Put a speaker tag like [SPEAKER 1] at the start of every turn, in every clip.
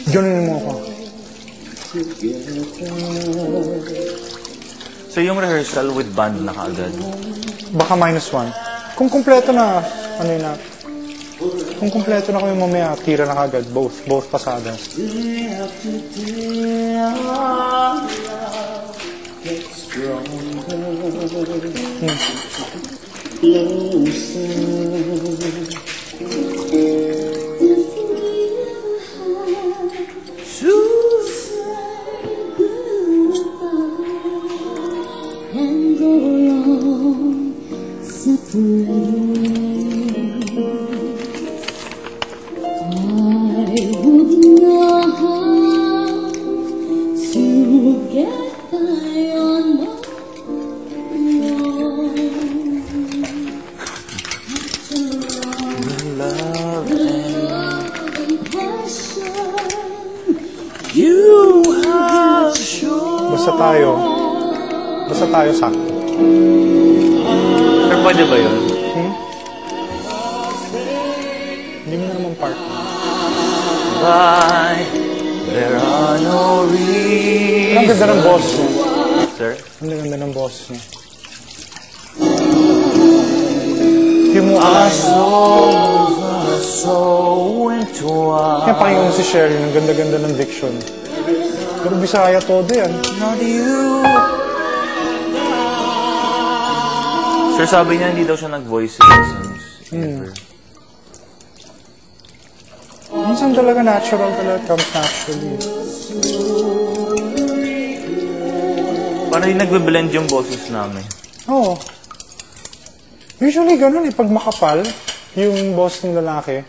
[SPEAKER 1] Ganunin mo ako.
[SPEAKER 2] So yung rehearsal with band na kaagad?
[SPEAKER 1] Baka -1. Kung kumpleto na, ano yun na, kung kumpleto na kami mamaya, tira na kagad, both pasadas. Basta tayo sakto.
[SPEAKER 2] Pero pwede ba yun?
[SPEAKER 1] Hindi mo na naman partner.
[SPEAKER 2] Bye, there are no reasons.
[SPEAKER 1] Ang ganda ng boss niya.
[SPEAKER 2] Sir?
[SPEAKER 1] Ang ganda ng boss niya. Yung mukha niya. Kaya pakinggan si Sherry, ang ganda-ganda ng diction. Pero Bisaya todo yan.
[SPEAKER 2] Not you. Sir, sabi niya hindi daw siya nag-voice lessons. Ever.
[SPEAKER 1] Minsan talaga natural talaga, comes naturally.
[SPEAKER 2] Paano yung nagbe-blend yung boses namin?
[SPEAKER 1] Oo. Usually ganun eh, pag makapal yung boss ng lalaki,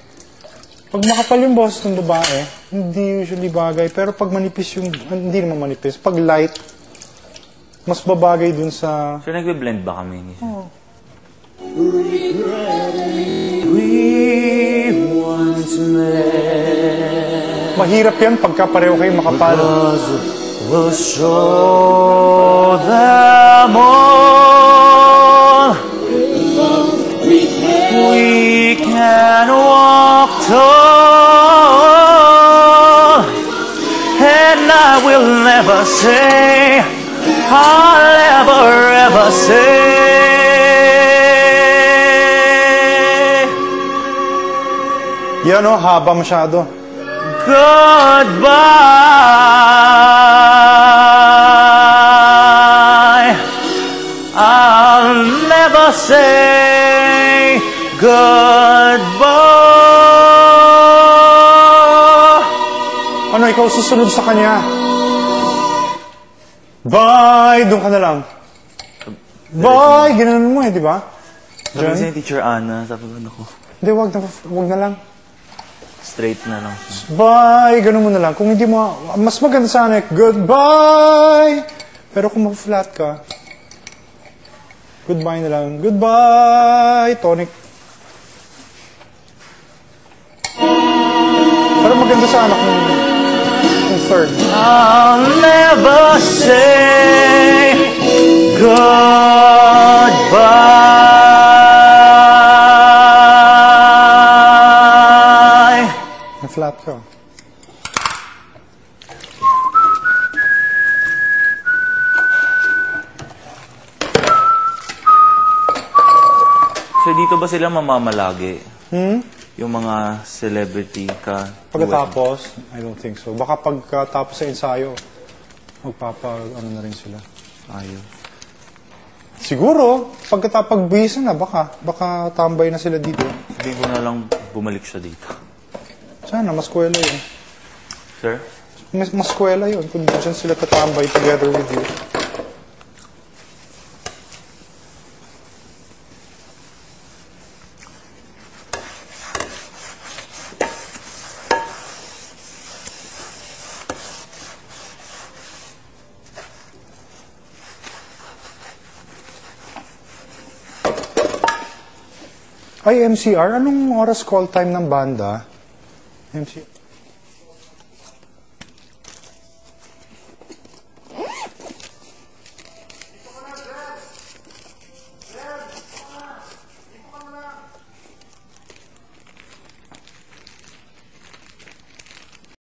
[SPEAKER 1] pag makapal yung boss ng babae, hindi usually bagay. Pero pag manipis yung, hindi naman manipis, pag light, mas babagay dun sa...
[SPEAKER 2] So, nagbe-blend ba kami?
[SPEAKER 1] Oo. Mahirap yan pagka pareho kayo makapal.
[SPEAKER 2] We'll show them all we can walk tall, and I will never say, I'll ever say
[SPEAKER 1] Yan o, haba masyado.
[SPEAKER 2] Goodbye. I'll never say goodbye.
[SPEAKER 1] Ano, ikaw susunod sa kanya? Bye! Doon ka na lang. Bye! Ginanon mo eh, di ba?
[SPEAKER 2] Sabi kasi ni Teacher Ana, sabi ko, ano ko?
[SPEAKER 1] Hindi, wag na lang.
[SPEAKER 2] Straight na lang.
[SPEAKER 1] Bye! Ganun mo na lang. Kung hindi mo, mas maganda sana, goodbye! Pero kung mag-flat ka, goodbye na lang. Goodbye! Tonic. Pero maganda sana kung third.
[SPEAKER 2] I'll never say goodbye.
[SPEAKER 1] Na-flat ka.
[SPEAKER 2] So dito ba sila mamamalagi? Yung mga celebrity ka?
[SPEAKER 1] Pagkatapos, I don't think so. Baka pagkatapos sa ensayo, ano na rin sila.
[SPEAKER 2] Ayos.
[SPEAKER 1] Siguro, pagbuhisan na, baka tambay na sila dito.
[SPEAKER 2] Sabihin ko na lang bumalik siya dito.
[SPEAKER 1] Sana, mas kwela yun.
[SPEAKER 2] Sir?
[SPEAKER 1] Mas kwela yun kung dyan sila tatambay together with you. Ay, MCR, anong oras call time ng banda? MCR.